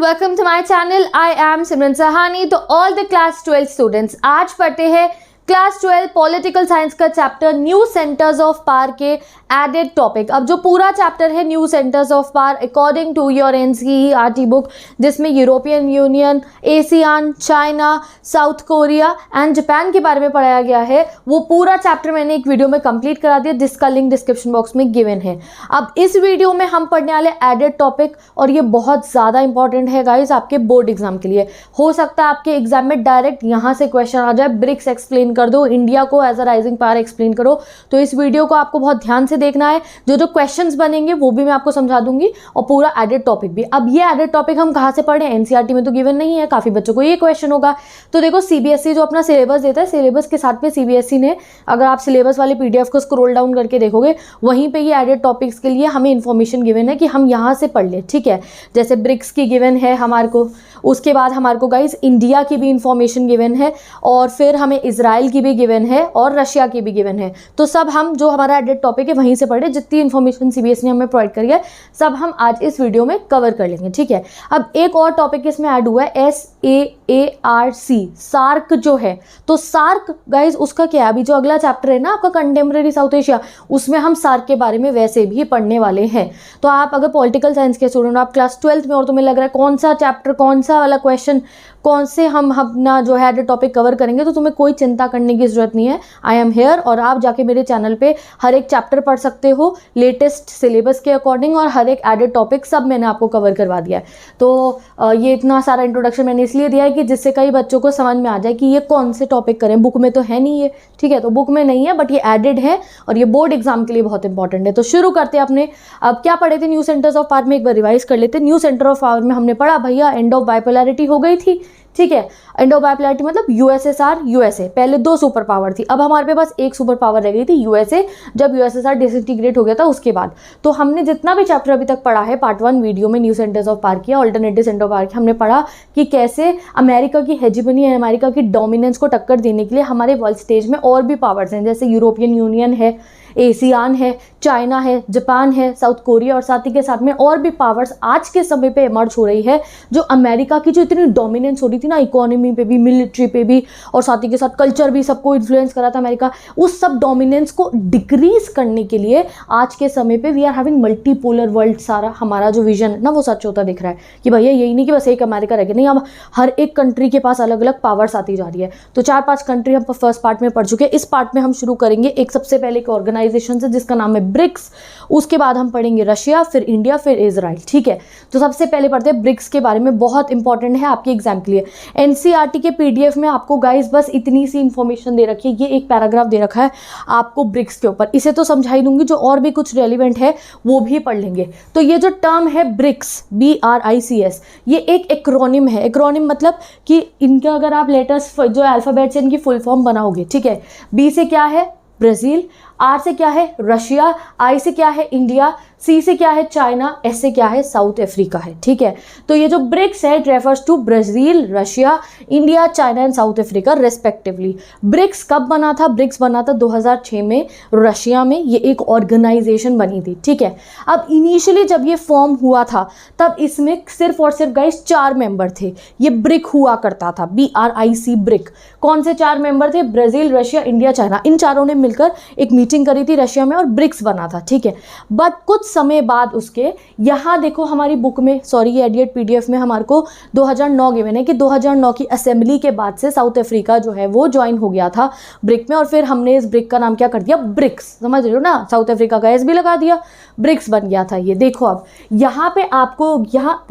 welcome to my channel. I am Simran Sahani. तो all the class 12 students आज पढ़ते हैं क्लास 12 पॉलिटिकल साइंस का chapter new centres of power के added topic. अब जो पूरा चैप्टर है new centres of power according to your NCERT book, जिसमें European Union, ASEAN, China, South Korea and Japan के बारे में पढ़ाया गया है, वो पूरा चैप्टर मैंने एक वीडियो में कंप्लीट करा दिया जिसका लिंक डिस्क्रिप्शन बॉक्स में गिवन है। अब इस वीडियो में हम पढ़ने वाले एडेड टॉपिक, और ये बहुत ज़्यादा इंपॉर्टेंट है गाइज आपके बोर्ड एग्जाम के लिए। हो सकता है आपके एग्जाम में डायरेक्ट यहाँ से क्वेश्चन आ जाए, ब्रिक्स एक्सप्लेन कर दो, इंडिया को as a rising power explain करो। तो इस वीडियो को आपको बहुत ध्यान से देखना है, जो जो क्वेश्चंस बनेंगे वो भी मैं आपको समझा दूंगी और पूरा एडेड टॉपिक भी। अब ये एडेड टॉपिक हम कहाँ से पढ़े, एनसीईआरटी में तो गिवन नहीं है, काफ़ी बच्चों को ये क्वेश्चन होगा। तो देखो सीबीएसई जो अपना सिलेबस देता है, सिलेबस के साथ में सीबीएसई ने, अगर आप सिलेबस वाले पीडीएफ को स्क्रॉल डाउन करके देखोगे, वहीं पे ये एडेड टॉपिक्स के लिए हमें इन्फॉर्मेशन गिवन है कि हम यहाँ से पढ़ ले, ठीक है। जैसे ब्रिक्स की गिवन है हमारे को, उसके बाद हमारे को गाइज इंडिया की भी इंफॉर्मेशन गिवन है, और फिर हमें इजराइल की भी गिवन है और रशिया की भी गिवन है। तो सब हम जो हमारा एडेड टॉपिक है वहीं से पढ़े, जितनी इन्फॉर्मेशन सीबीएसई ने हमें प्रोवाइड करी है सब हम आज इस वीडियो में कवर कर लेंगे, ठीक है। अब एक और टॉपिक इसमें ऐड हुआ है SAARC, सार्क जो है। तो सार्क गाइज उसका क्या है, अभी जो अगला चैप्टर है ना आपका कंटेम्प्रेरी साउथ एशिया, उसमें हम सार्क के बारे में वैसे भी पढ़ने वाले हैं। तो आप अगर पॉलिटिकल साइंस के स्टूडेंट, आप क्लास 12th में और तुम्हें लग रहा है कौन सा चैप्टर, कौन सा वाला क्वेश्चन, कौन से हम अपना जो है टॉपिक कवर करेंगे, तो तुम्हें कोई चिंता करने की जरूरत नहीं है। आई एम हेयर, और आप जाके मेरे चैनल पे हर एक चैप्टर पढ़ सकते हो लेटेस्ट सिलेबस के अकॉर्डिंग, और हर एक एडेड टॉपिक सब मैंने आपको कवर करवा दिया है। तो ये इतना सारा इंट्रोडक्शन मैंने इसलिए दिया है कि जिससे कई बच्चों को समझ में आ जाए कि ये कौन से टॉपिक करें। बुक में तो है नहीं ये, ठीक है, तो बुक में नहीं है, बट ये एडेड है और ये बोर्ड एग्जाम के लिए बहुत इंपॉर्टेंट है। तो शुरू करते हैं अपने। अब क्या पढ़े थे न्यू सेंटर्स ऑफ पावर में, एक बार रिवाइज कर लेते हैं। न्यू सेंटर ऑफ पावर में हमने पढ़ा भैया एंड ऑफ बाइपोलैरिटी हो गई थी, ठीक है। एंड ऑफ बाइपोलैरिटी मतलब यूएसएसआर यूएसए, पहले 2 सुपर पावर थी, अब हमारे पास एक सुपर पावर रह गई थी यूएसए, जब यूएसएसआर डिसइंटीग्रेट हो गया था उसके बाद। तो हमने जितना भी चैप्टर अभी तक पढ़ा है, पार्ट 1 वीडियो में न्यू सेंटर्स ऑफ पावर किया, ऑल्टरनेटिव सेंटर ऑफ पावर किया, हमने पढ़ा कि कैसे अमेरिका की हेजिमनी है, अमेरिका की डोमिनेंस को टक्कर देने के लिए हमारे वर्ल्ड स्टेज में और भी पावर्स हैं, जैसे यूरोपियन यूनियन है, एशियान है, चाइना है, जापान है, साउथ कोरिया, और साथ ही के साथ में और भी पावर्स आज के समय पे इमर्ज हो रही है, जो अमेरिका की जो इतनी डोमिनेंस हो रही थी ना, इकोनॉमी पे भी, मिलिट्री पे भी, और साथ ही के साथ कल्चर भी, सबको इन्फ्लुएंस करा था अमेरिका। उस सब डोमिनेंस को डिक्रीज करने के लिए आज के समय पे we are having multipolar world. सारा हमारा जो विजन है ना वो सच होता दिख रहा है कि भैया यही नहीं कि बस एक अमेरिका रह गया, नहीं, अब हर एक कंट्री के पास अलग अलग पावर्स आती जा रही है। तो 4-5 कंट्री हम फर्स्ट पार्ट में पढ़ चुके हैं। इस पार्ट में हम शुरू करेंगे एक सबसे पहले एक ऑर्गेनाइजेशन से जिसका नाम है ब्रिक्स, उसके बाद हम पढ़ेंगे रशिया, फिर इंडिया, फिर इजराइल, ठीक है। तो सबसे पहले पढ़ते हैं ब्रिक्स के बारे में, बहुत इंपॉर्टेंट है आपके एग्जाम के लिए। एनसीईआरटी के पीडीएफ में आपको गाइस बस इतनी सी इंफॉर्मेशन दे रखी है, ये एक पैराग्राफ दे रखा है आपको ब्रिक्स के ऊपर, इसे तो समझा ही दूंगी, जो और भी कुछ रेलिवेंट है वो भी पढ़ लेंगे। तो ये जो टर्म है ब्रिक्स, BRICS, ये एक एक्रोनिम है। एक्रोनिम मतलब कि इनका अगर आप लेटर्स जो अल्फाबेट से इनकी फुल फॉर्म बनाओगे, ठीक है। B से क्या है, ब्राज़ील, R से क्या है, रशिया, I से क्या है, इंडिया, C से क्या है, चाइना, S से क्या है, साउथ अफ्रीका है, ठीक है। तो ये जो ब्रिक्स है it refers to Brazil, Russia, India, China and South Africa respectively. BRICS कब बना था, ब्रिक्स बना था 2006 में रशिया में, ये एक ऑर्गेनाइजेशन बनी थी, ठीक है। अब इनिशियली जब ये फॉर्म हुआ था तब इसमें सिर्फ और सिर्फ गाइस 4 मेंबर थे, ये ब्रिक हुआ करता था, BRIC ब्रिक। कौन से 4 मेंबर थे, ब्राज़ील, रशिया, इंडिया, चाइना, इन चारों ने मिलकर एक मीटिंग करी थी रशिया में और ब्रिक्स बना था, ठीक है। बट कुछ समय बाद उसके, यहाँ देखो हमारी बुक में, सॉरी ये एडिट पीडीएफ में हमारे को 2009 गिवन है कि 2009 की असेंबली के बाद से साउथ अफ्रीका जो है वो ज्वाइन हो गया था ब्रिक में, और फिर हमने इस ब्रिक का नाम क्या कर दिया, ब्रिक्स, समझ रहे हो ना, साउथ अफ्रीका का एस भी लगा दिया, ब्रिक्स बन गया था ये। देखो अब यहाँ पे आपको यहाँ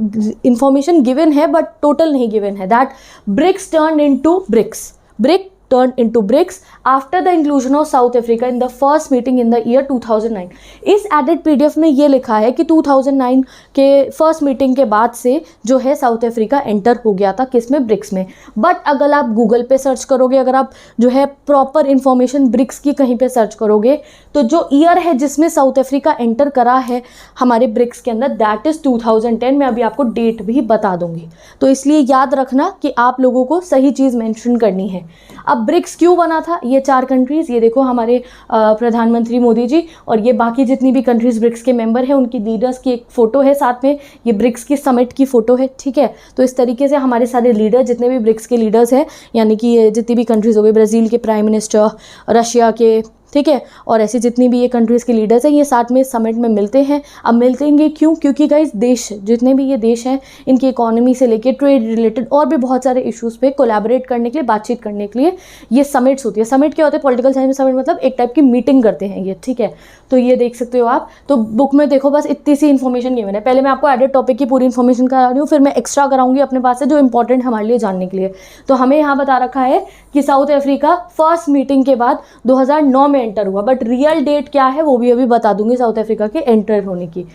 इंफॉर्मेशन गिवन है बट टोटल नहीं गिवन है, that BRICS turn into BRICS, BRIC turned into BRICS after the inclusion of South Africa in the first meeting in the year 2009। इस एडिट पीडीएफ में ये लिखा है कि 2009 के फर्स्ट मीटिंग के बाद से जो है साउथ अफ्रीका एंटर हो गया था किसमें, ब्रिक्स में। बट अगर आप गूगल पे सर्च करोगे, अगर आप जो है प्रॉपर इंफॉर्मेशन ब्रिक्स की कहीं पे सर्च करोगे, तो जो ईयर है जिसमें साउथ अफ्रीका एंटर करा है हमारे ब्रिक्स के अंदर, दैट इज़ 2010। मैं अभी आपको डेट भी बता दूंगी, तो इसलिए याद रखना कि आप लोगों को सही चीज़ मेंशन करनी है। अब अब ब्रिक्स क्यों बना था? ये 4 कंट्रीज़, ये देखो हमारे प्रधानमंत्री मोदी जी और ये बाकी जितनी भी कंट्रीज़ ब्रिक्स के मेंबर हैं उनकी लीडर्स की एक फ़ोटो है साथ में, ये ब्रिक्स की समिट की फ़ोटो है, ठीक है। तो इस तरीके से हमारे सारे लीडर, जितने भी ब्रिक्स के लीडर्स हैं, यानी कि ये जितनी भी कंट्रीज़ हो गई, ब्राज़ील के प्राइम मिनिस्टर, रशिया के, ठीक है, और ऐसी जितनी भी ये कंट्रीज़ के लीडर्स हैं, ये साथ में समिट में मिलते हैं। अब मिलतेंगे क्यों? क्योंकि गाइस देश, जितने भी ये देश हैं, इनकी इकोनॉमी से लेके ट्रेड रिलेटेड और भी बहुत सारे इश्यूज़ पे कोलैबोरेट करने के लिए, बातचीत करने के लिए ये समिट्स होती है। समिट क्या होता है? पॉलिटिकल साइंस में समिट मतलब एक टाइप की मीटिंग करते हैं ये, ठीक है। तो ये देख सकते हो आप, तो बुक में देखो बस इतनी सी इन्फॉर्मेशन गिवन है। पहले मैं आपको एडेड टॉपिक की पूरी इन्फॉर्मेशन करा रही हूँ, फिर मैं एक्स्ट्रा कराऊंगी अपने पास से जो इंपॉर्टेंट हमारे लिए जानने के लिए। तो हमें यहाँ बता रखा है कि साउथ अफ्रीका फर्स्ट मीटिंग के बाद 2009 में एंटर हुआ, बट रियल डेट क्या है वो भी अभी बता दूंगी साउथ अफ्रीका के एंटर होने की।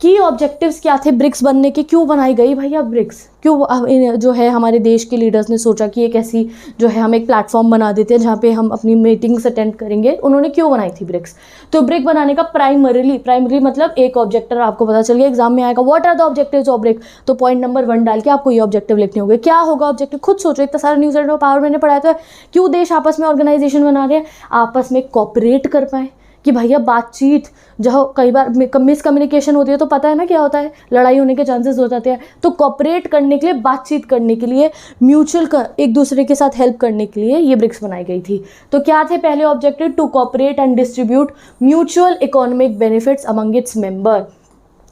की ऑब्जेक्टिव्स क्या थे ब्रिक्स बनने के? क्यों बनाई गई भैया ब्रिक्स? क्यों जो है हमारे देश के लीडर्स ने सोचा कि एक ऐसी जो है हम एक प्लेटफॉर्म बना देते हैं जहाँ पे हम अपनी मीटिंग्स अटेंड करेंगे? उन्होंने क्यों बनाई थी ब्रिक्स? तो ब्रिक बनाने का प्राइमरी मतलब एक ऑब्जेक्टिव आपको पता चल गया, एग्जाम में आएगा what are the objectives of BRIC, तो पॉइंट नंबर 1 डाल के आपको ये ऑब्जेक्टिव लिखने होंगे। क्या होगा ऑब्जेक्टिव? खुद सोचो, इतना सारा न्यूज़ एंड पावर मैंने पढ़ाया था। क्यों देश आपस में ऑर्गेनाइजेशन बना रहे हैं? आपस में कॉपरेट कर पाए, कि भैया बातचीत, जहाँ कई बार मिसकम्युनिकेशन होती है तो पता है ना क्या होता है, लड़ाई होने के चांसेस हो जाते हैं। तो कॉपरेट करने के लिए, बातचीत करने के लिए, म्यूचुअल एक दूसरे के साथ हेल्प करने के लिए ये ब्रिक्स बनाई गई थी। तो क्या थे पहले objective? To cooperate and distribute mutual economic benefits among its member.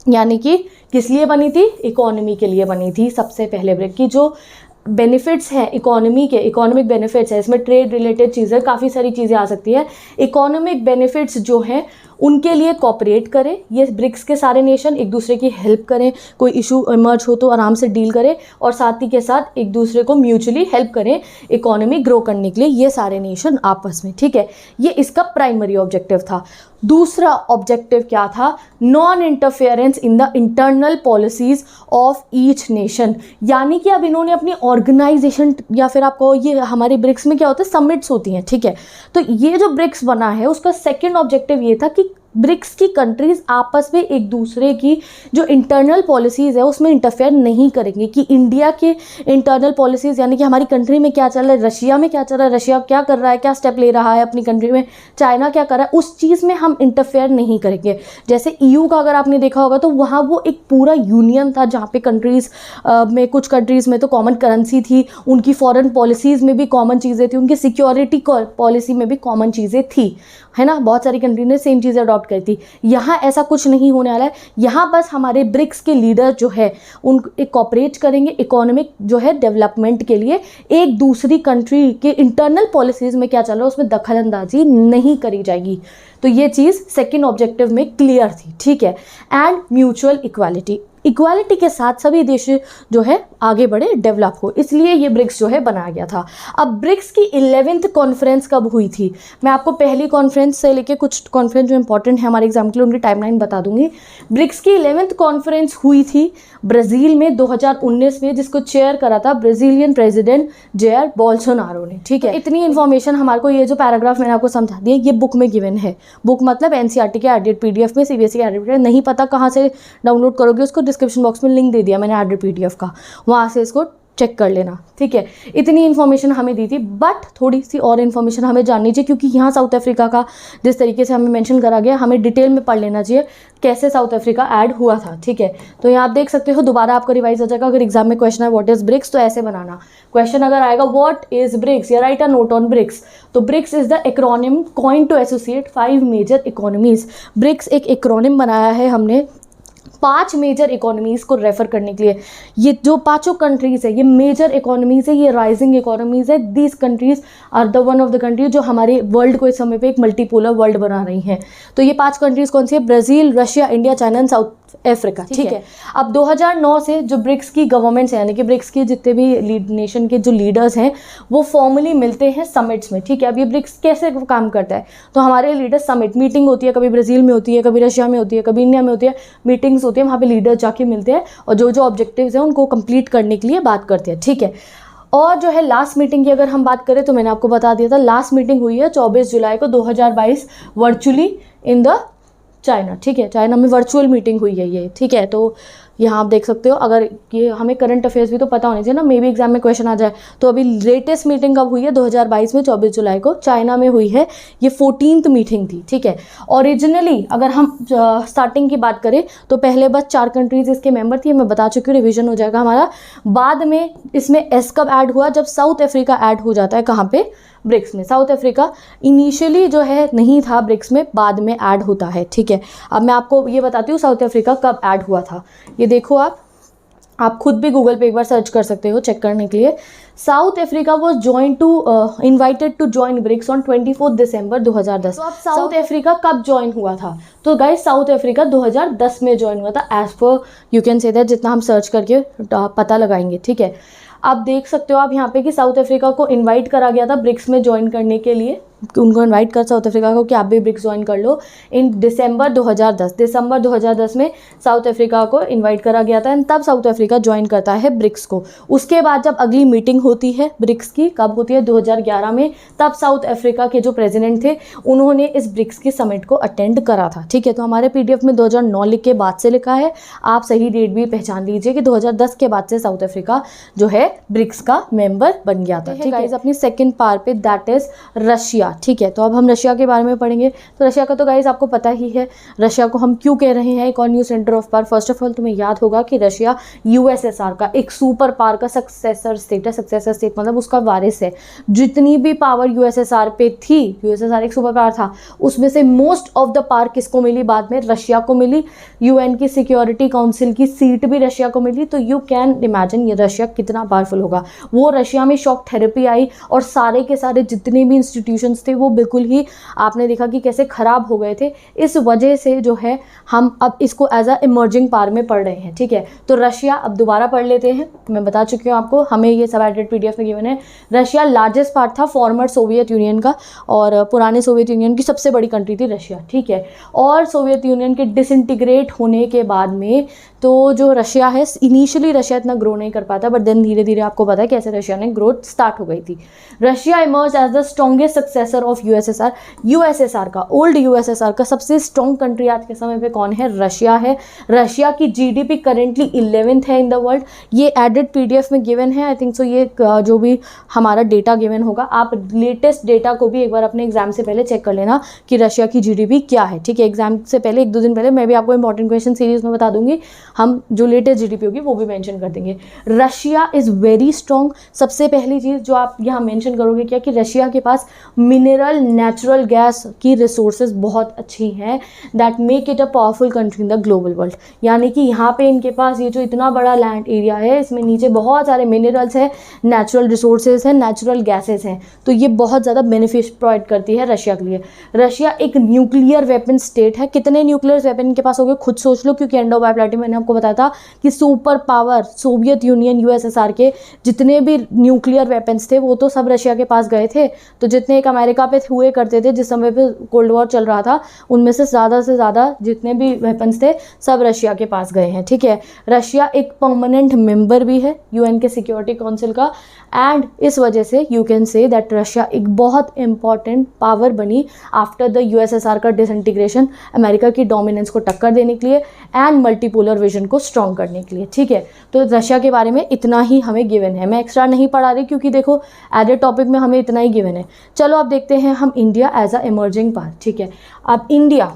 यानी कि किस लिए बनी थी? इकोनॉमी के लिए बनी थी सबसे पहले ब्रिक की। जो बेनिफिट्स हैं इकोनॉमी के, इकोनॉमिक बेनिफिट्स है, इसमें ट्रेड रिलेटेड चीज़ें, काफ़ी सारी चीज़ें आ सकती है। इकोनॉमिक बेनिफिट्स जो हैं उनके लिए कॉपरेट करें, ये ब्रिक्स के सारे नेशन एक दूसरे की हेल्प करें, कोई इशू इमर्ज हो तो आराम से डील करें, और साथ ही के साथ एक दूसरे को म्यूचुअली हेल्प करें इकोनॉमी ग्रो करने के लिए, ये सारे नेशन आपस में, ठीक है। ये इसका प्राइमरी ऑब्जेक्टिव था। दूसरा ऑब्जेक्टिव क्या था? Non interference in the internal policies of each nation. यानी कि अब इन्होंने अपनी ऑर्गेनाइजेशन, या फिर आपको ये हमारे ब्रिक्स में क्या होता है, समिट्स होती हैं, ठीक है। तो ये जो ब्रिक्स बना है उसका सेकेंड ऑब्जेक्टिव ये था कि ब्रिक्स की कंट्रीज़ आपस में एक दूसरे की जो इंटरनल पॉलिसीज़ है उसमें इंटरफेयर नहीं करेंगे, कि इंडिया के इंटरनल पॉलिसीज़ यानी कि हमारी कंट्री में क्या चल रहा है, रशिया में क्या चल रहा है, रशिया क्या कर रहा है, क्या स्टेप ले रहा है अपनी कंट्री में, चाइना क्या कर रहा है, उस चीज़ में हम इंटरफेयर नहीं करेंगे। जैसे EU का अगर आपने देखा होगा तो वहाँ वो एक पूरा यूनियन था जहाँ पे कंट्रीज़ में, कुछ कंट्रीज़ में तो कॉमन करेंसी थी, उनकी फॉरेन पॉलिसीज़ में भी कॉमन चीज़ें थी, उनकी सिक्योरिटी पॉलिसी में भी कॉमन चीज़ें थी, है ना। बहुत सारी कंट्री ने सेम चीज़ें अडॉप्ट करी थी। यहाँ ऐसा कुछ नहीं होने वाला है। यहाँ बस हमारे ब्रिक्स के लीडर जो है उन एक कॉपरेट करेंगे इकोनॉमिक जो है डेवलपमेंट के लिए, एक दूसरी कंट्री के इंटरनल पॉलिसीज़ में क्या चल रहा है उसमें दखल अंदाजी नहीं करी जाएगी। तो ये चीज़ सेकेंड ऑब्जेक्टिव में क्लियर थी, ठीक है। एंड म्यूचुअल इक्वालिटी, इक्वालिटी के साथ सभी देश जो है आगे बढ़े, डेवलप हो, इसलिए ये ब्रिक्स जो है बनाया गया था। अब ब्रिक्स की 11th कॉन्फ्रेंस कब हुई थी? मैं आपको पहली कॉन्फ्रेंस से लेके कुछ कॉन्फ्रेंस जो इंपॉर्टेंट है हमारे एग्जाम के लिए उनकी टाइमलाइन बता दूंगी। ब्रिक्स की 11th कॉन्फ्रेंस हुई थी ब्राज़ील में 2019 में, जिसको चेयर करा था ब्राज़ीलियन प्रेसिडेंट जेयर बोल्सोनारो ने, ठीक है। इतनी इन्फॉर्मेशन हमारे को, ये जो पैराग्राफ मैंने आपको समझा दिया, ये बुक में गिवन है। बुक मतलब NCERT के एडिट PDF में, CBSE के एडिट, नहीं पता कहाँ से डाउनलोड करोगे उसको डिस्क्रिप्शन बॉक्स में लिंक दे दिया मैंने एडिट PDF का, वहाँ से इसको चेक कर लेना, ठीक है। इतनी इन्फॉर्मेशन हमें दी थी, बट थोड़ी सी और इन्फॉर्मेशन हमें जाननी चाहिए, क्योंकि यहाँ साउथ अफ्रीका का जिस तरीके से हमें मेंशन करा गया, हमें डिटेल में पढ़ लेना चाहिए कैसे साउथ अफ्रीका ऐड हुआ था, ठीक है। तो यहाँ आप देख सकते हो, दोबारा आपका रिवाइज हो जाएगा। अगर एग्जाम में क्वेश्चन है व्हाट इज ब्रिक्स, तो ऐसे बनाना क्वेश्चन अगर आएगा व्हाट इज ब्रिक्स, या write a note on BRICS. तो BRICS is the acronym coined to associate 5 major economies. BRICS एक एक्रोनिम बनाया है हमने 5 मेजर इकोनॉमीज़ को रेफर करने के लिए। ये जो पांचों कंट्रीज़ है ये मेजर इकोनॉमीज़ है, ये राइजिंग इकोनॉमीज़ है। These countries are the one of the country जो हमारे वर्ल्ड को इस समय पे एक मल्टीपोलर वर्ल्ड बना रही हैं। तो ये 5 कंट्रीज़ कौन सी है? Brazil, Russia, India, China and South Africa, ठीक है। अब 2009 से जो ब्रिक्स की गवर्नमेंट्स है, यानी कि ब्रिक्स के जितने भी नेशन के जो लीडर्स हैं वो फॉर्मली मिलते हैं समिट्स में, ठीक है। अब ये ब्रिक्स कैसे काम करता है? तो हमारे लीडर समिट मीटिंग होती है, कभी ब्राज़ील में होती है, कभी रशिया में होती है, कभी इंडिया में होती है, मीटिंग्स होती है, वहाँ पे लीडर जाके मिलते हैं और जो जो ऑब्जेक्टिव्स हैं उनको कंप्लीट करने के लिए बात करते हैं, ठीक है। और जो है लास्ट मीटिंग की अगर हम बात करें तो मैंने आपको बता दिया था, लास्ट मीटिंग हुई है 24 जुलाई को 2022 वर्चुअली इन द चाइना, ठीक है। चाइना में वर्चुअल मीटिंग हुई है ये, ठीक है। तो यहाँ आप देख सकते हो। अगर ये हमें करंट अफेयर्स भी तो पता होने चाहिए ना, मे बी एग्जाम में क्वेश्चन आ जाए। तो अभी लेटेस्ट मीटिंग कब हुई है, 2022 में 24 जुलाई को चाइना में हुई है। ये 14th मीटिंग थी, ठीक है। ओरिजिनली अगर हम स्टार्टिंग की बात करें तो पहले बस 4 कंट्रीज इसके मेंबर थी, मैं बता चुकी हूँ, रिविजन हो जाएगा हमारा। बाद में इसमें एस कब ऐड हुआ, जब साउथ अफ्रीका ऐड हो जाता है, कहाँ पे, ब्रिक्स में। साउथ अफ्रीका इनिशियली जो है नहीं था ब्रिक्स में, बाद में ऐड होता है, ठीक है। अब मैं आपको ये बताती हूँ साउथ अफ्रीका कब ऐड हुआ था। ये देखो आप खुद भी गूगल पे एक बार सर्च कर सकते हो चेक करने के लिए। South Africa was invited to join BRICS on 24 December 2010। तो अब साउथ अफ्रीका कब ज्वाइन हुआ था, तो गाइस साउथ अफ्रीका 2010 में ज्वाइन हुआ था, as per you can say that, जितना हम सर्च करके पता लगाएंगे, ठीक है। आप देख सकते हो आप यहाँ पे कि साउथ अफ्रीका को इनवाइट करा गया था ब्रिक्स में ज्वाइन करने के लिए, उनको इनवाइट कर साउथ अफ्रीका को कि आप भी ब्रिक्स ज्वाइन कर लो इन दिसंबर 2010 में साउथ अफ्रीका को इनवाइट करा गया था, एंड तब साउथ अफ्रीका ज्वाइन करता है ब्रिक्स को। उसके बाद जब अगली मीटिंग होती है ब्रिक्स की, कब होती है, 2011 में, तब साउथ अफ्रीका के जो प्रेसिडेंट थे उन्होंने इस ब्रिक्स की समिट को अटेंड करा था, ठीक है। तो हमारे PDF में 2009 लिख के बाद से लिखा है, आप सही डेट भी पहचान लीजिए कि 2010 के बाद से साउथ अफ्रीका जो है ब्रिक्स का मेंबर बन गया था, ठीक है। अपनी सेकेंड पार पे, दैट इज रशिया, ठीक है। तो अब हम रशिया के बारे में पढ़ेंगे। तो रशिया का तो गाइस आपको पता ही है, रशिया को हम क्यों कह रहे हैं एक और new centre of power. First of all तुम्हें याद होगा कि रशिया USSR का एक सुपर पावर का सक्सेसर स्टेट है। सक्सेसर स्टेट मतलब उसका वारिस है। जितनी भी पावर USSR पे थी, USSR एक सुपर पावर था, उसमें से मोस्ट ऑफ द पावर किसको मिली, बाद में रशिया को मिली। UN की सिक्योरिटी काउंसिल की सीट भी रशिया को मिली। तो यू कैन इमेजिन ये रशिया कितना पावरफुल होगा। वो रशिया में शॉक थेरेपी आई और सारे के सारे जितने भी इंस्टीट्यूशंस थे वो बिल्कुल ही आपने देखा कि कैसे ख़राब हो गए थे। इस वजह से जो है हम अब इसको एज अ इमर्जिंग पावर में पढ़ रहे हैं, ठीक है। तो रशिया अब दोबारा पढ़ लेते हैं। मैं बता चुकी हूँ आपको, हमें ये सब एडेड PDF में गिवन है। रशिया लार्जेस्ट पार्ट था फॉर्मर सोवियत यूनियन का, और पुराने सोवियत यूनियन की सबसे बड़ी कंट्री थी रशिया, ठीक है। और सोवियत यूनियन के डिसइंटीग्रेट होने के बाद में तो जो रशिया है, इनिशियली रशिया इतना ग्रो नहीं कर पाता, बट देन धीरे धीरे आपको पता है कैसे रशिया ने ग्रोथ स्टार्ट हो गई थी। Russia emerge as the strongest successor of USSR। USSR का, ओल्ड USSR का सबसे स्ट्रॉन्ग कंट्री आज के समय पे कौन है, रशिया है। रशिया की GDP करेंटली 11th है इन द वर्ल्ड। ये एडेड PDF में गिवन है, आई थिंक सो। ये जो भी हमारा डेटा गिवन होगा, आप लेटेस्ट डेटा को भी एक बार अपने एग्जाम से पहले चेक कर लेना कि रशिया की GDP क्या है, ठीक है। एग्जाम से पहले 1-2 दिन पहले मैं भी आपको इंपॉर्टेंट क्वेश्चन सीरीज में बता दूंगी, हम जो लेटेस्ट GDP होगी वो भी मेंशन कर देंगे। Russia is very strong. सबसे पहली चीज़ जो आप यहाँ मेंशन करोगे क्या, कि रशिया के पास मिनरल नेचुरल गैस की रिसोर्सेज बहुत अच्छी हैं, that make it a powerful country in the global world. यानी कि यहाँ पे इनके पास ये जो इतना बड़ा लैंड एरिया है, इसमें नीचे बहुत सारे मिनरल्स हैं, नेचुरल रिसोर्सेज हैं, नेचुरल गैसेज हैं। तो ये बहुत ज़्यादा बेनिफिट प्रोवाइड करती है रशिया के लिए। रशिया एक न्यूक्लियर वेपन स्टेट है। कितने न्यूक्लियर वेपन इनके पास हो गए खुद सोच लो, क्योंकि एंड ऑफ बायोप्लाटी मैंने आपको बताया था कि super power Soviet union USSR के जितने भी न्यूक्लियर वेपन्स थे वो तो सब रशिया के पास गए थे। तो जितने एक अमेरिका पे हुए करते थे जिस समय पे कोल्ड वॉर चल रहा था, उनमें से ज़्यादा जितने भी वेपन्स थे सब रशिया के पास गए हैं, ठीक है। रशिया एक परमानेंट मेंबर भी है UN के सिक्योरिटी काउंसिल का, एंड इस वजह से you can say that Russia एक बहुत इंपॉर्टेंट पावर बनी आफ्टर द USSR का डिसइंटीग्रेशन, अमेरिका की डोमिनेंस को टक्कर देने के लिए एंड मल्टीपोलर विजन को स्ट्रॉन्ग करने के लिए, ठीक है। तो रशिया के बारे में इतना ही हमें गिवन है, मैं एक्स्ट्रा नहीं पढ़ा रही क्योंकि देखो एडेड टॉपिक में हमें इतना ही गिवन है। चलो अब देखते हैं हम India as a emerging power, ठीक है। अब India,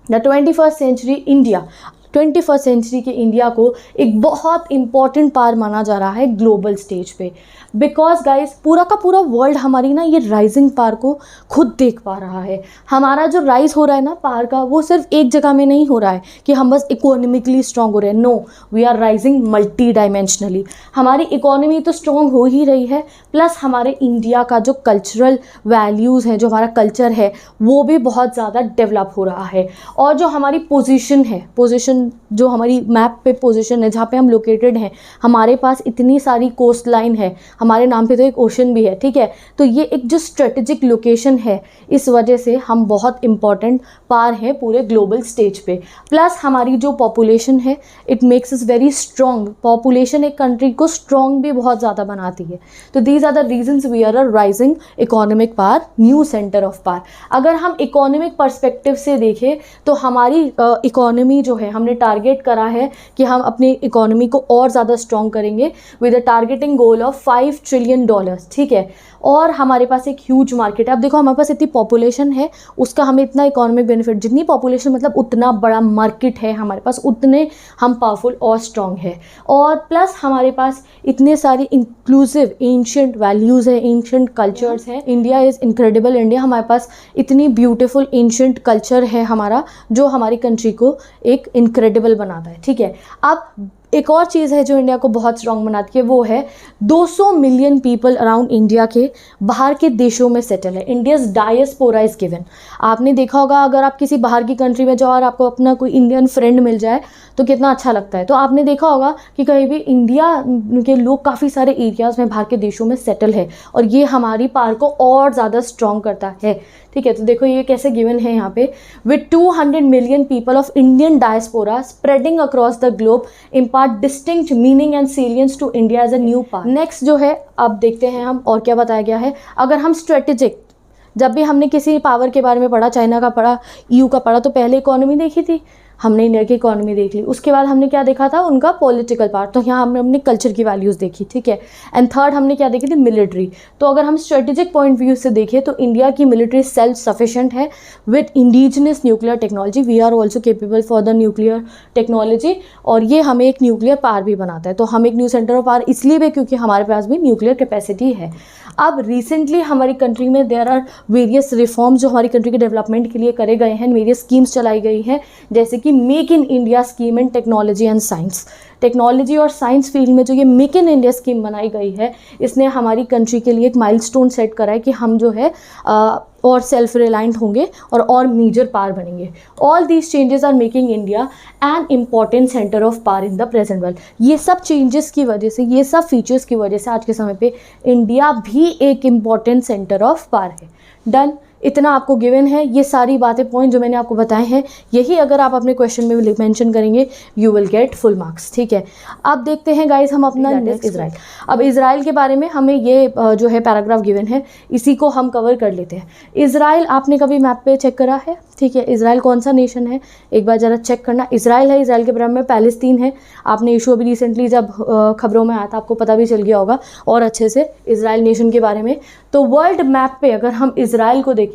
the 21st century India, 21st century के इंडिया को एक बहुत इंपॉर्टेंट पावर माना जा रहा है ग्लोबल स्टेज पे, बिकॉज गाइस पूरा का पूरा वर्ल्ड हमारी ना ये राइजिंग पावर को खुद देख पा रहा है। हमारा जो राइज हो रहा है ना पावर का, वो सिर्फ एक जगह में नहीं हो रहा है कि हम बस इकोनॉमिकली स्ट्रांग हो रहे हैं। No, we are rising multi dimensionally. हमारी इकोनॉमी तो स्ट्रांग हो ही रही है, प्लस हमारे इंडिया का जो कल्चरल वैल्यूज़ हैं, जो हमारा कल्चर है, वो भी बहुत ज़्यादा डेवलप हो रहा है। और जो हमारी पोजीशन है, पोजीशन जो हमारी मैप पे पोजीशन है, जहाँ पे हम लोकेटेड हैं, हमारे पास इतनी सारी कोस्ट लाइन है, हमारे नाम पे तो एक ओशन भी है, ठीक है। तो ये एक जो स्ट्रेटेजिक लोकेशन है, इस वजह से हम बहुत इंपॉर्टेंट पार हैं पूरे ग्लोबल स्टेज पे। प्लस हमारी जो पॉपुलेशन है, it makes us very strong. Population एक कंट्री को स्ट्रॉन्ग भी बहुत ज़्यादा बनाती है। तो these are the reasons we are a rising economic power, new centre of power. अगर हम इकोनॉमिक पर्सपेक्टिव से देखें तो हमारी इकोनॉमी जो है, हमने हमने टारगेट करा है कि हम अपनी इकोनॉमी को और ज़्यादा स्ट्रॉन्ग करेंगे with a targeting goal of $5 trillion, ठीक है। और हमारे पास एक ह्यूज मार्केट है। अब देखो हमारे पास इतनी पॉपुलेशन है, उसका हमें इतना इकोनॉमिक बेनिफिट, जितनी पॉपुलेशन मतलब उतना बड़ा मार्केट है हमारे पास, उतने हम पावरफुल और स्ट्रॉन्ग है। और प्लस हमारे पास इतने सारी इंक्लूसिव एंशियंट वैल्यूज़ है, एंशियंट कल्चर्स हैं। इंडिया इज़ इनक्रेडिबल इंडिया, हमारे पास इतनी ब्यूटीफुल एंशियंट कल्चर है हमारा, जो हमारी कंट्री को एक इनक्रेडिबल बनाता है, ठीक है। अब एक और चीज़ है जो इंडिया को बहुत स्ट्रॉन्ग बनाती है, वो है 200 मिलियन पीपल अराउंड इंडिया के बाहर के देशों में सेटल है। India's diaspora is given. आपने देखा होगा अगर आप किसी बाहर की कंट्री में जाओ और आपको अपना कोई इंडियन फ्रेंड मिल जाए तो कितना अच्छा लगता है। तो आपने देखा होगा कि कहीं भी इंडिया के लोग काफ़ी सारे एरियाज़ में बाहर के देशों में सेटल है, और ये हमारी पावर को और ज़्यादा स्ट्रॉन्ग करता है, ठीक है। तो देखो ये कैसे गिवन है यहाँ पे, with 200 million people of Indian diaspora spreading across the globe impart distinct meaning and salience to India as a new part. Next जो है अब देखते हैं हम और क्या बताया गया है। अगर हम स्ट्रेटेजिक, जब भी हमने किसी पावर के बारे में पढ़ा, चाइना का पढ़ा, EU का पढ़ा, तो पहले इकोनॉमी देखी थी हमने, इंडिया की इकोनॉमी देख ली। उसके बाद हमने क्या देखा था, उनका पॉलिटिकल पार्ट, तो यहाँ हमने अपने कल्चर की वैल्यूज़ देखी, ठीक है। एंड थर्ड हमने क्या देखी थी, मिलिट्री। तो अगर हम स्ट्रेटेजिक पॉइंट व्यू से देखें तो इंडिया की मिलिट्री सेल्फ सफिशिएंट है with indigenous nuclear technology. We are also capable for the nuclear technology, और ये हमें एक न्यूक्लियर पावर भी बनाता है। तो हम एक न्यू सेंटर ऑफ पावर इसलिए भी क्योंकि हमारे पास भी न्यूक्लियर कैपेसिटी है। अब रिसेंटली हमारी कंट्री में देयर आर वेरियस रिफॉर्म्स जो हमारी कंट्री के डेवलपमेंट के लिए करे गए हैं, वेरियस स्कीम्स चलाई गई हैं, जैसे कि make in India scheme in technology and science. Technology और साइंस फील्ड में जो ये मेक इन इंडिया स्कीम बनाई गई है, इसने हमारी कंट्री के लिए एक माइलस्टोन सेट करा है कि हम जो है और सेल्फ रिलायंट होंगे और मेजर पावर बनेंगे। All these changes are making India an important centre of power in the present world. ये सब चेंजेस की वजह से, ये सब फीचर्स की वजह से आज के समय पे इंडिया भी एक इम्पॉर्टेंट सेंटर ऑफ पावर है। डन, इतना आपको गिवन है। ये सारी बातें, पॉइंट जो मैंने आपको बताए हैं, यही अगर आप अपने क्वेश्चन में मेंशन करेंगे you will get full marks, ठीक है। अब देखते हैं गाइस हम अपना नेक्स्ट इजराइल। अब इजराइल के बारे में हमें ये जो है पैराग्राफ गिवन है, इसी को हम कवर कर लेते हैं। इजराइल आपने कभी मैप पे चेक करा है, ठीक है। इजराइल कौन सा नेशन है, एक बार ज़रा चेक करना। इजराइल है, इजराइल के बराबर में पैलेस्तीन है। आपने इशू अभी रिसेंटली जब खबरों में आया था आपको पता भी चल गया होगा और अच्छे से इजराइल नेशन के बारे में। तो वर्ल्ड मैप पे अगर हम इजराइल को देखें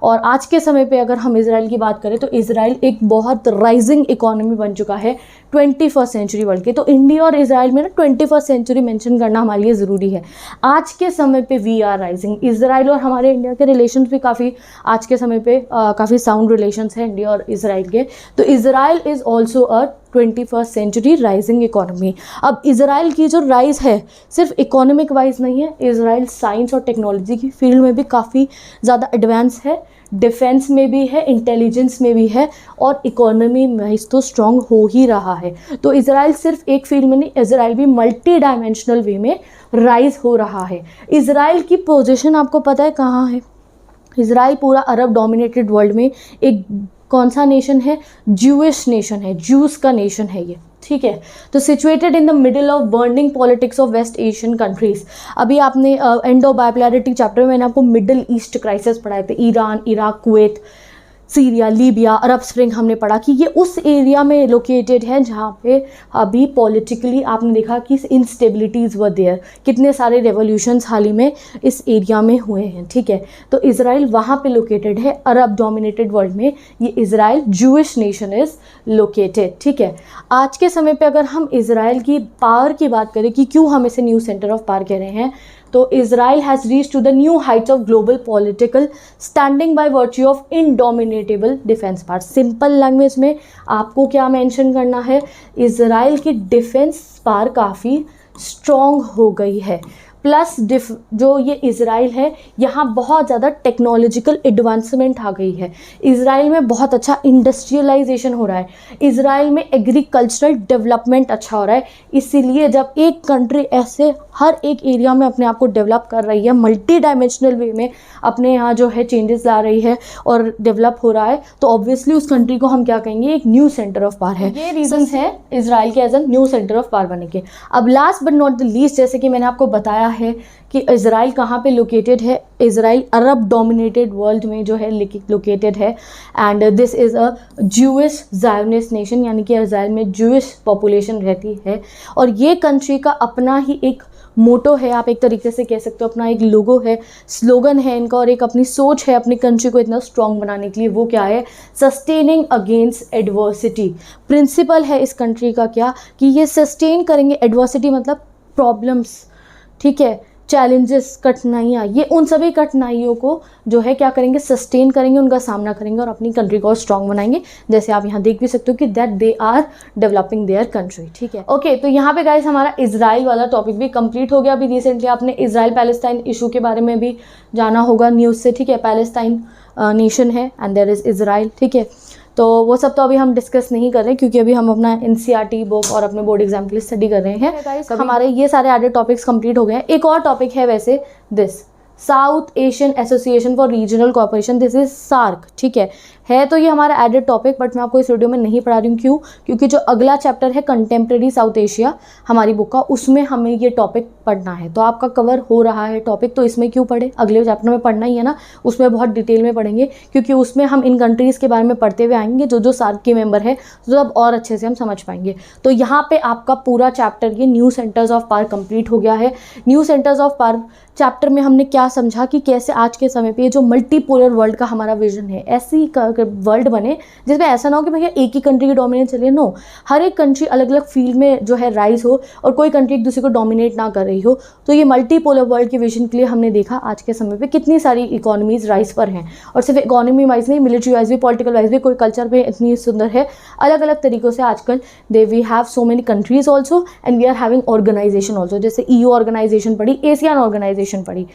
और आज के समय पे अगर हम इजराइल की बात करें तो इजराइल एक बहुत राइजिंग इकोनॉमी बन चुका है 21st सेंचुरी वर्ल्ड के। तो इंडिया और इजराइल में ना 21st सेंचुरी मेंशन करना हमारे लिए ज़रूरी है। आज के समय पे वी आर राइजिंग। इजराइल और हमारे इंडिया के रिलेशंस भी काफ़ी आज के समय पे काफ़ी साउंड रिलेशंस हैं इंडिया और इजराइल के। तो Israel is also a 21st century rising economy. अब इजराइल की जो राइज है सिर्फ इकोनॉमिक वाइज नहीं है, इजराइल साइंस और टेक्नोलॉजी की फील्ड में भी काफ़ी ज़्यादा एडवांस है, डिफेंस में भी है, इंटेलिजेंस में भी है, और इकोनॉमी वाइज तो स्ट्रॉन्ग हो ही रहा है। तो इजराइल सिर्फ एक फील्ड में नहीं, इजराइल भी मल्टी डायमेंशनल वे में राइज हो रहा है। इजराइल की पोजीशन आपको पता है कहाँ है? इजराइल पूरा अरब डोमिनेटेड वर्ल्ड में एक कौन सा नेशन है? ज्यूइश नेशन है, ज्यूस का नेशन है ये, ठीक है। तो situated in the middle of burning politics of West Asian countries. अभी आपने इंडो बाइपोलैरिटी चैप्टर में मैंने आपको मिडिल ईस्ट क्राइसिस पढ़ाए थे, Iran, Iraq, Kuwait, Syria, Libya, Arab spring हमने पढ़ा कि ये उस एरिया में लोकेटेड है जहाँ पे अभी पॉलिटिकली आपने देखा कि इंस्टेबिलिटीज़ वर देयर, कितने सारे रेवोल्यूशंस हाल ही में इस एरिया में हुए हैं, ठीक है। तो इजराइल वहाँ पे लोकेटेड है अरब डोमिनेटेड वर्ल्ड में, ये Israel Jewish nation is located, ठीक है। आज के समय पे अगर हम इजराइल की पावर की बात करें कि क्यों हम इसे न्यू सेंटर ऑफ पावर कह रहे हैं, तो Israel has reach to the new heights of global political standing by virtue of indomitable defence power. Simple language में आपको क्या मेंशन करना है, इजराइल की डिफेंस पावर काफ़ी स्ट्रॉन्ग हो गई है। प्लस जो ये इजराइल है यहाँ बहुत ज़्यादा टेक्नोलॉजिकल एडवांसमेंट आ गई है। इजराइल में बहुत अच्छा इंडस्ट्रियलाइजेशन हो रहा है, इजराइल में एग्रीकल्चरल डेवलपमेंट अच्छा हो रहा है। इसीलिए जब एक कंट्री ऐसे हर एक एरिया में अपने आप को डेवलप कर रही है, मल्टी डायमेंशनल वे में अपने यहाँ जो है चेंजेस ला रही है और डेवलप हो रहा है, तो ऑब्वियसली उस कंट्री को हम क्या कहेंगे, एक न्यू सेंटर ऑफ पावर है। ये रीजंस है इजराइल के as a new centre of power बनने के। अब last but not the least, जैसे कि मैंने आपको बताया है कि इज़राइल कहाँ पे लोकेटेड है। इज़राइल अरब डोमिनेटेड वर्ल्ड में जो है लोकेटेड है and this is a Jewish Zionist nation, यानी कि इज़राइल में ज्यूइश पॉपुलेशन रहती है और ये कंट्री का अपना ही एक मोटो है, आप एक तरीके से कह सकते हो, अपना एक लोगो है, स्लोगन है इनका और एक अपनी सोच है अपनी कंट्री को इतना स्ट्रॉन्ग बनाने के लिए। वो क्या है? Sustaining against adversity. प्रिंसिपल है इस कंट्री का क्या कि ये सस्टेन करेंगे, एडवर्सिटी मतलब प्रॉब्लम्स, ठीक है, चैलेंजेस, कठिनाइयाँ, ये उन सभी कठिनाइयों को जो है क्या करेंगे? सस्टेन करेंगे, उनका सामना करेंगे और अपनी कंट्री को और स्ट्रॉन्ग बनाएंगे। जैसे आप यहाँ देख भी सकते हो कि that they are developing their country, ठीक है। ओके, तो यहाँ पे गाइस हमारा इजराइल वाला टॉपिक भी कंप्लीट हो गया। अभी रिसेंटली आपने इजराइल पैलेस्टाइन इशू के बारे में भी जाना होगा न्यूज़ से, ठीक है। पैलेस्टाइन नेशन है एंड देयर इज़ इजराइल, ठीक है। तो वो सब तो अभी हम डिस्कस नहीं कर रहे हैं क्योंकि अभी हम अपना NCERT बुक और अपने बोर्ड एग्जाम के लिए स्टडी कर रहे हैं। हमारे ये सारे एडेड टॉपिक्स कंप्लीट हो गए हैं। एक और टॉपिक है वैसे, this South Asian Association for Regional Cooperation, this is SAARC, ठीक है तो ये हमारा एडेड टॉपिक, बट मैं आपको इस वीडियो में नहीं पढ़ा रही हूँ। क्यों? क्योंकि जो अगला चैप्टर है कंटेम्प्रेरी साउथ एशिया हमारी बुक का, उसमें हमें ये टॉपिक पढ़ना है। तो आपका कवर हो रहा है टॉपिक, तो इसमें क्यों पढ़े? अगले चैप्टर में पढ़ना ही है ना, उसमें बहुत डिटेल में पढ़ेंगे क्योंकि उसमें हम इन कंट्रीज़ के बारे में पढ़ते हुए आएंगे जो सार्क के मेंबर है, तो अब और अच्छे से हम समझ पाएंगे। तो यहाँ पे आपका पूरा चैप्टर ये new centres of power complete हो गया है। New centres of power chapter में हमने क्या समझा कि कैसे आज के समय पे ये जो मल्टीपोलर वर्ल्ड का हमारा विजन है, ऐसी वर्ल्ड बने जिसमें ऐसा ना हो कि भैया एक ही कंट्री की डोमिनेट चले। नो, हर एक कंट्री अलग अलग फील्ड में जो है राइज हो और कोई कंट्री एक दूसरे को डोमिनेट ना कर रही हो। तो ये मल्टीपोलर वर्ल्ड के विजन के लिए हमने देखा आज के समय पे कितनी सारी इकोनॉमीज राइज पर हैं, और सिर्फ इकोनॉमी वाइज नहीं, मिलिट्री वाइज भी, पॉलिटिकल वाइज भी, कोई कल्चर पे इतनी सुंदर है। अलग अलग तरीक़ों से आजकल we have so many countries also and we are having organisation also. जैसे EU ऑर्गेनाइजेशन पढ़ी, एशियन ऑर्गेनाइजेशन पढ़ी,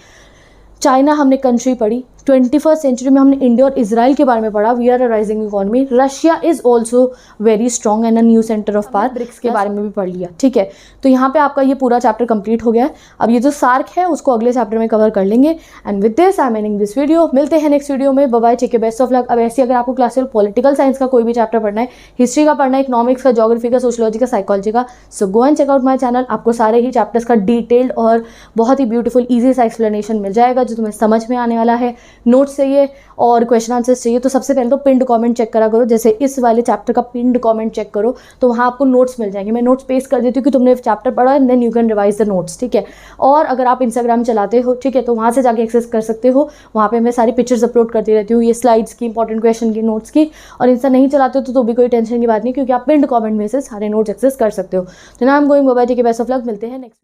चाइना हमने कंट्री पढ़ी, 21st सेंचुरी में हमने इंडिया और इजराइल के बारे में पढ़ा, we are a rising economy, Russia is also very strong and a new centre of power, BRICS के बारे में भी पढ़ लिया, ठीक है। तो यहाँ पे आपका ये पूरा चैप्टर कंप्लीट हो गया है। अब ये जो सार्क है उसको अगले चैप्टर में कवर कर लेंगे। And with this I am ending this video. मिलते हैं नेक्स्ट वीडियो में, bye bye, take care, best of luck. अब ऐसे अगर आपको क्लास 12 पॉलिटिकल साइंस का कोई भी चैप्टर पढ़ना है, हिस्ट्री का पढ़ना है, इकोनॉमिक्स का, ज्योग्राफी का, सोशियोलॉजी का, साइकोलॉजी का, so go and check out my channel. आपको सारे ही चैप्टर्स का डिटेल्ड और बहुत ही ब्यूटीफुल ईजी सा एक्सप्लेनेशन मिल जाएगा जो तुम्हें समझ में आने वाला है। नोट्स चाहिए और क्वेश्चन आंसर्स चाहिए तो सबसे पहले तो पिंड कमेंट चेक करा करो। जैसे इस वाले चैप्टर का पिंड कमेंट चेक करो तो वहाँ आपको नोट्स मिल जाएंगे। मैं नोट्स पेस्ट कर देती हूँ कि तुमने चैप्टर पढ़ा है, then you can revise the notes, ठीक है। और अगर आप इंस्टाग्राम चलाते हो, ठीक है, तो वहाँ से जाके एक्सेस कर सकते हो। वहाँ पे मैं सारी पिक्चर्स अपलोड करती रहती हूँ, ये स्लाइड्स की, इंपॉर्टेंट क्वेश्चन की, नोट्स की। और इंस्टा नहीं चलाते हो तो भी कोई टेंशन की बात नहीं, क्योंकि आप पिंड कमेंट में से सारे नोट्स एक्सेस कर सकते हो। तो ना I am going, bye bye, take care, best of luck. मिलते हैं नेक्स्ट।